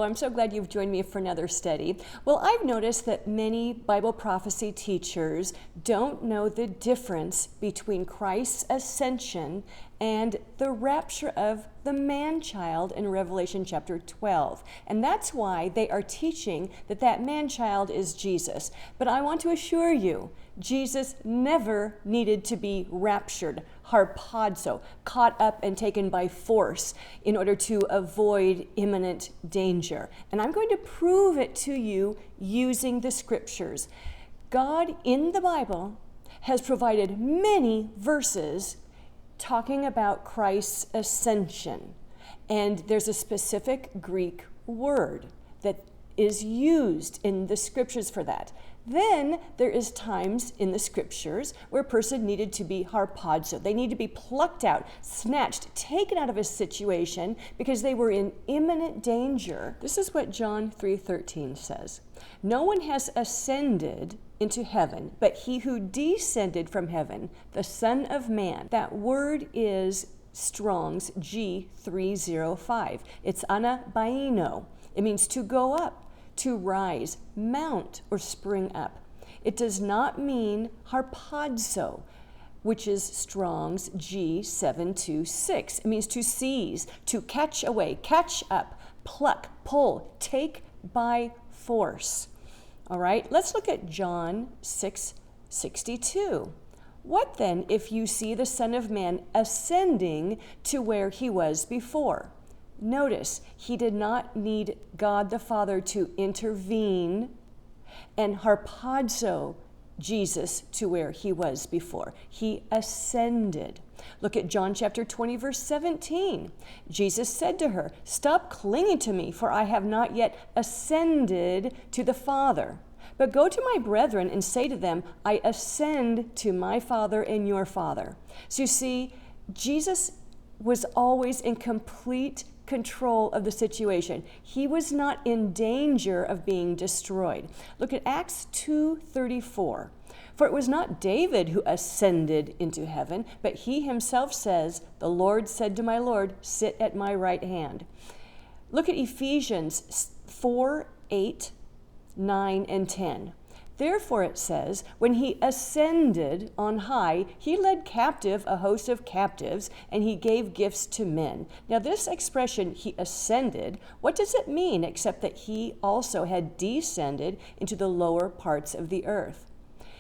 I'm so glad you've joined me for another study. Well, I've noticed that many Bible prophecy teachers don't know the difference between Christ's ascension and the rapture of the man-child in Revelation chapter 12. And that's why they are teaching that that man-child is Jesus. But I want to assure you, Jesus never needed to be raptured, harpazo, caught up and taken by force in order to avoid imminent danger. And I'm going to prove it to you using the scriptures. God in the Bible has provided many verses talking about Christ's ascension. And there's a specific Greek word that is used in the scriptures for that. Then there is times in the scriptures where a person needed to be harpazo. They need to be plucked out, snatched, taken out of a situation because they were in imminent danger. This is what John 3:13 says. No one has ascended into heaven, but he who descended from heaven, the Son of Man. That word is Strong's G305. It's anabaino. It means to go up, to rise, mount, or spring up. It does not mean harpazo, which is Strong's G726. It means to seize, to catch away, catch up, pluck, pull, take by force. All right, let's look at John 6:62. What then if you see the Son of Man ascending to where he was before? Notice, he did not need God the Father to intervene and harpazo Jesus to where he was before. He ascended. Look at John chapter 20, verse 17. Jesus said to her, "Stop clinging to me, for I have not yet ascended to the Father. But go to my brethren and say to them, I ascend to my Father and your Father." So you see, Jesus was always in complete control of the situation. He was not in danger of being destroyed. Look at Acts 2:34. For it was not David who ascended into heaven, but he himself says, "The Lord said to my Lord, sit at my right hand." Look at Ephesians 4:8, 9, and 10. Therefore it says, when he ascended on high, he led captive a host of captives, and he gave gifts to men. Now this expression, he ascended, what does it mean except that he also had descended into the lower parts of the earth?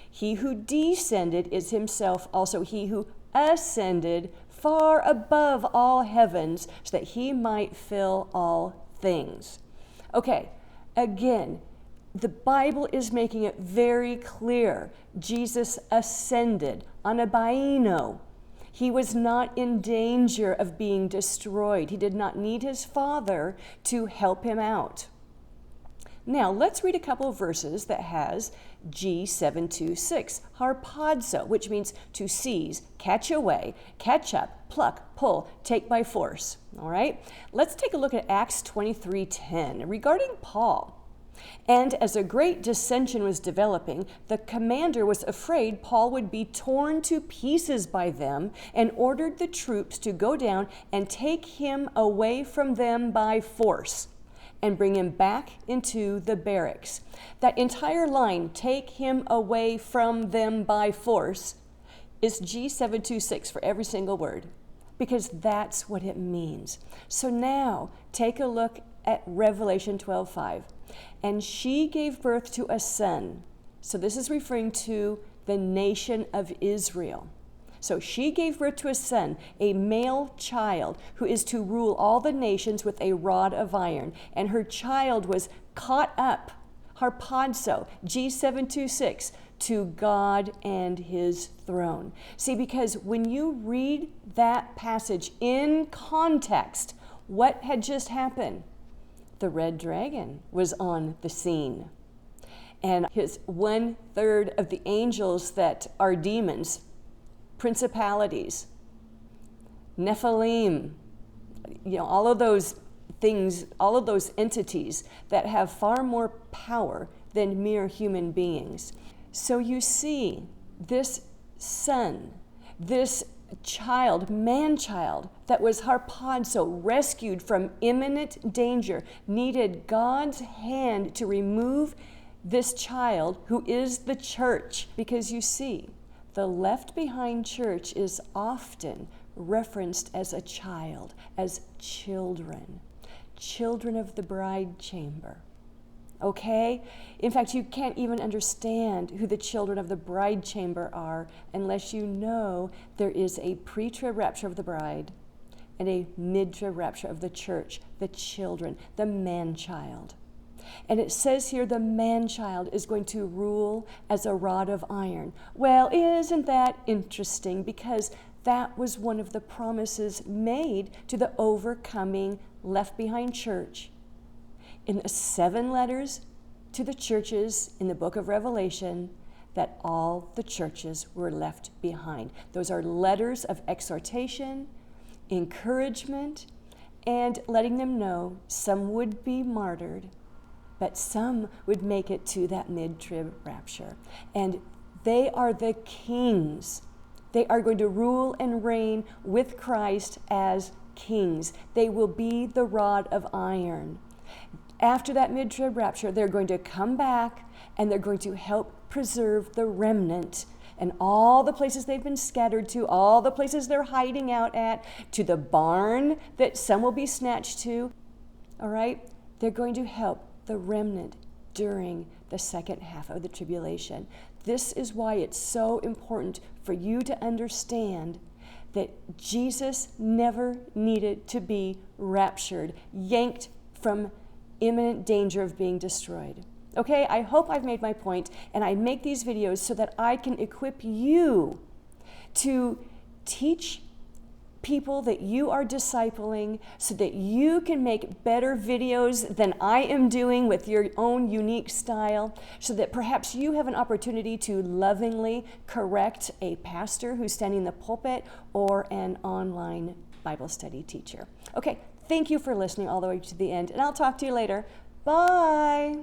He who descended is himself also he who ascended far above all heavens, so that he might fill all things. Okay, again, the Bible is making it very clear. Jesus ascended, anabaino. He was not in danger of being destroyed. He did not need his Father to help him out. Now, let's read a couple of verses that has G726, harpazo, which means to seize, catch away, catch up, pluck, pull, take by force. All right? Let's take a look at Acts 23:10 regarding Paul. And as a great dissension was developing, the commander was afraid Paul would be torn to pieces by them and ordered the troops to go down and take him away from them by force and bring him back into the barracks. That entire line, take him away from them by force, is G726 for every single word, because that's what it means. So now take a look at Revelation 12:5. And she gave birth to a son. So this is referring to the nation of Israel. So she gave birth to a son, a male child, who is to rule all the nations with a rod of iron. And her child was caught up, harpazo, G726, to God and his throne. See, because when you read that passage in context, what had just happened? The red dragon was on the scene. And his 1/3 of the angels that are demons, principalities, Nephilim, all of those things, all of those entities that have far more power than mere human beings. So you see, this son, this a child, man-child, that was harpazo, rescued from imminent danger, needed God's hand to remove this child, who is the church. Because you see, the left behind church is often referenced as a child, as children of the bride chamber. Okay? In fact, you can't even understand who the children of the bride chamber are unless you know there is a pre-trib rapture of the bride and a mid-trib rapture of the church, the children, the man-child. And it says here the man-child is going to rule as a rod of iron. Well, isn't that interesting? Because that was one of the promises made to the overcoming left behind church. In the 7 letters to the churches in the book of Revelation, that all the churches were left behind. Those are letters of exhortation, encouragement, and letting them know some would be martyred, but some would make it to that mid-trib rapture. And they are the kings. They are going to rule and reign with Christ as kings. They will be the rod of iron. After that mid-trib rapture, they're going to come back and they're going to help preserve the remnant and all the places they've been scattered to, all the places they're hiding out at, to the barn that some will be snatched to. All right? They're going to help the remnant during the second half of the tribulation. This is why it's so important for you to understand that Jesus never needed to be raptured, yanked from imminent danger of being destroyed. Okay, I hope I've made my point, and I make these videos so that I can equip you to teach people that you are discipling, so that you can make better videos than I am doing with your own unique style, so that perhaps you have an opportunity to lovingly correct a pastor who's standing in the pulpit or an online Bible study teacher. Okay, thank you for listening all the way to the end, and I'll talk to you later. Bye.